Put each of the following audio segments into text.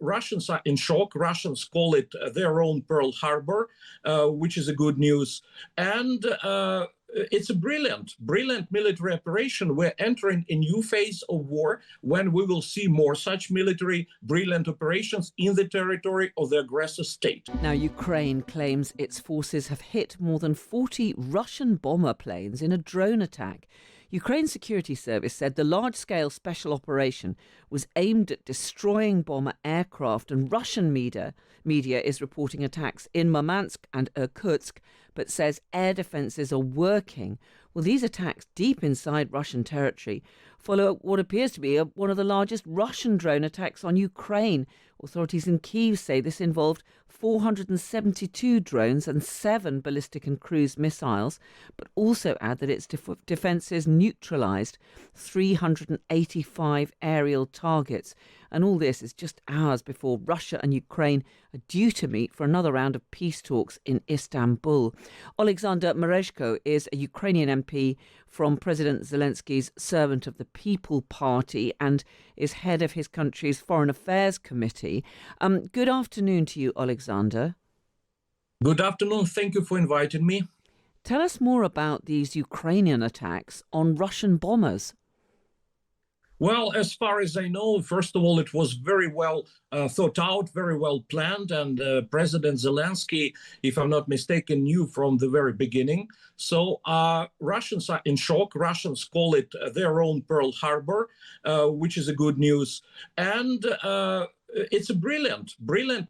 Russians are in shock. Russians call it their own Pearl Harbor, which is a good news. And it's a brilliant military operation. We're entering a new phase of war when we will see more such brilliant operations in the territory of the aggressor state. Now, Ukraine claims its forces have hit more than 40 Russian bomber planes in a drone attack. Ukraine's security service said the large-scale special operation was aimed at destroying bomber aircraft, and Russian media is reporting attacks in Murmansk and Irkutsk, but says air defences are working. Well, these attacks deep inside Russian territory follow what appears to be one of the largest Russian drone attacks on Ukraine. Authorities in Kyiv say this involved 472 drones and 7 ballistic and cruise missiles, but also add that its defences neutralised 385 aerial targets. And all this is just hours before Russia and Ukraine are due to meet for another round of peace talks in Istanbul. Oleksandr Merezhko is a Ukrainian MP from President Zelensky's Servant of the People Party and is head of his country's Foreign Affairs Committee. Good afternoon to you, Oleksandr. Good afternoon. Thank you for inviting me. Tell us more about these Ukrainian attacks on Russian bombers. Well, as far as I know, first of all, it was very well thought out, very well planned, and President Zelensky, if I'm not mistaken, knew from the very beginning. So Russians are in shock. Russians call it their own Pearl Harbor, which is a good news. And it's a brilliant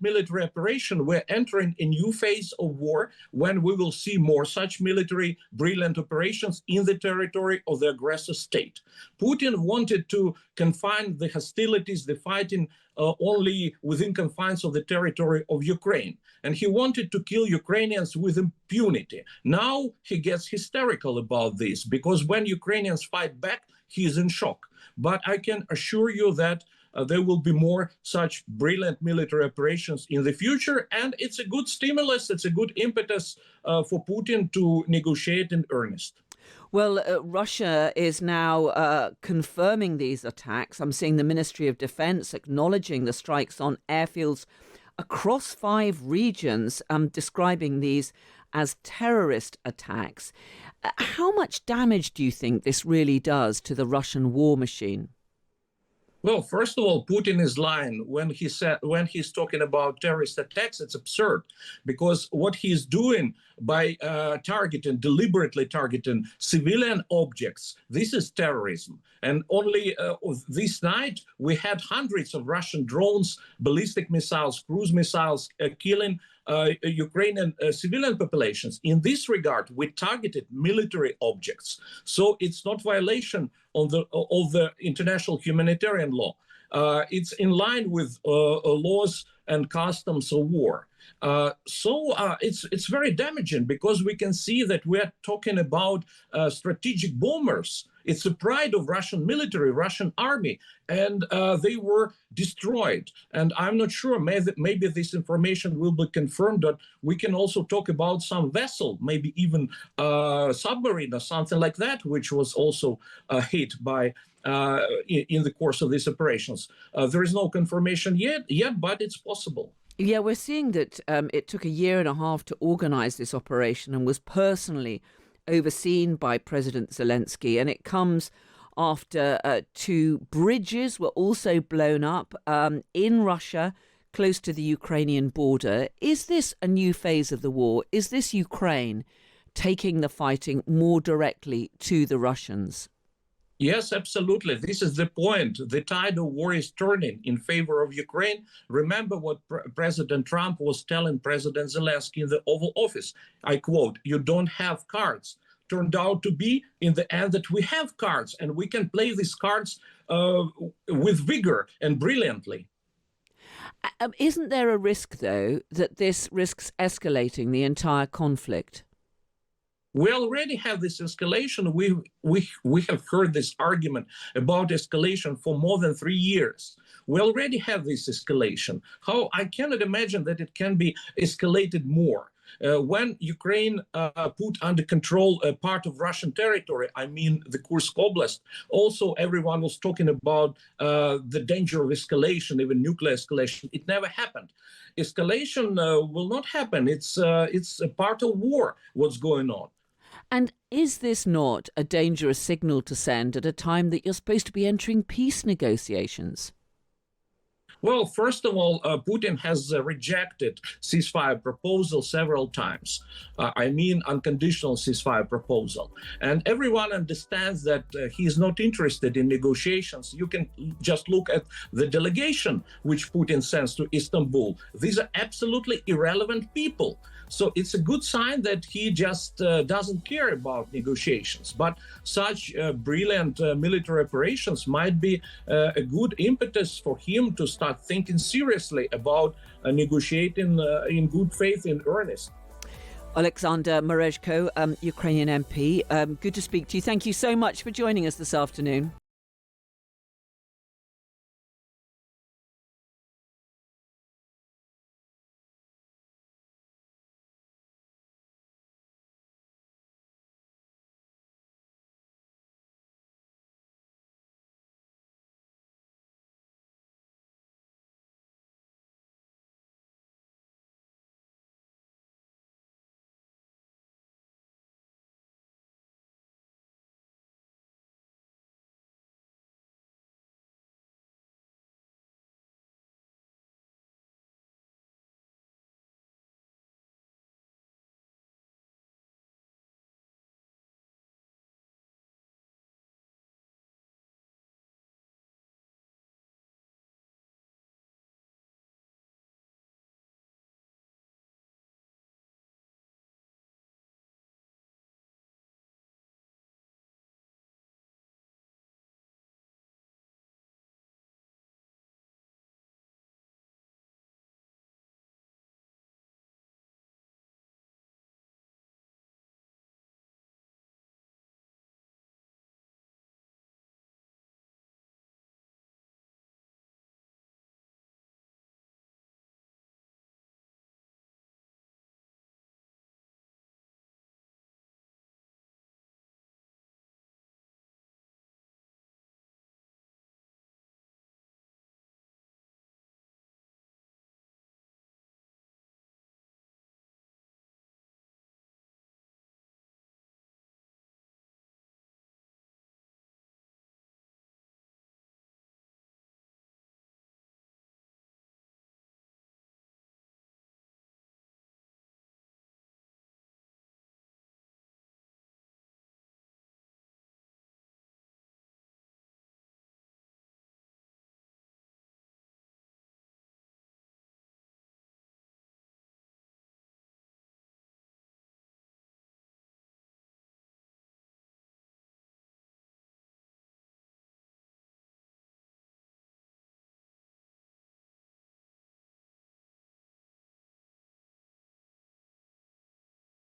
military operation. We're entering a new phase of war when we will see more such brilliant operations in the territory of the aggressor state. Putin wanted to confine the hostilities, the fighting, only within confines of the territory of Ukraine. And he wanted to kill Ukrainians with impunity. Now he gets hysterical about this because when Ukrainians fight back, he is in shock. But I can assure you that there will be more such brilliant military operations in the future. And it's a good stimulus. It's a good impetus for Putin to negotiate in earnest. Well, Russia is now confirming these attacks. I'm seeing the Ministry of Defense acknowledging the strikes on airfields across 5 regions, describing these as terrorist attacks. How much damage do you think this really does to the Russian war machine? Well, first of all, Putin is lying when he's talking about terrorist attacks. It's absurd because what he's doing by deliberately targeting civilian objects, this is terrorism. And only this night we had hundreds of Russian drones, ballistic missiles, cruise missiles killing Ukrainian civilian populations. In this regard, we targeted military objects. So it's not violation of the international humanitarian law. It's in line with laws and customs of war. So it's very damaging because we can see that we are talking about strategic bombers. It's the pride of Russian military, Russian army, and they were destroyed. And I'm not sure, maybe this information will be confirmed, that we can also talk about some vessel, maybe even submarine or something like that, which was also hit by in the course of these operations. There is no confirmation yet, but it's possible. Yeah, we're seeing that it took a year and a half to organize this operation and was personally overseen by President Zelensky. And it comes after 2 bridges were also blown up in Russia, close to the Ukrainian border. Is this a new phase of the war? Is this Ukraine taking the fighting more directly to the Russians? Yes, absolutely. This is the point. The tide of war is turning in favor of Ukraine. Remember what President Trump was telling President Zelensky in the Oval Office. I quote, "You don't have cards." Turned out to be, in the end, that we have cards and we can play these cards with vigor and brilliantly. Isn't there a risk, though, that this risks escalating the entire conflict? We already have this escalation. We have heard this argument about escalation for more than 3 years. We already have this escalation. How I cannot imagine that it can be escalated more. When Ukraine put under control a part of Russian territory, I mean the Kursk Oblast, also everyone was talking about the danger of escalation, even nuclear escalation. It never happened. Escalation will not happen. It's a part of war, what's going on. And is this not a dangerous signal to send at a time that you're supposed to be entering peace negotiations? Well, first of all, Putin has rejected ceasefire proposal several times. I mean, unconditional ceasefire proposal. And everyone understands that he is not interested in negotiations. You can just look at the delegation which Putin sends to Istanbul. These are absolutely irrelevant people. So it's a good sign that he just doesn't care about negotiations. But such brilliant military operations might be a good impetus for him to start thinking seriously about negotiating in good faith, in earnest. Oleksandr Merezhko, Ukrainian MP, good to speak to you. Thank you so much for joining us this afternoon.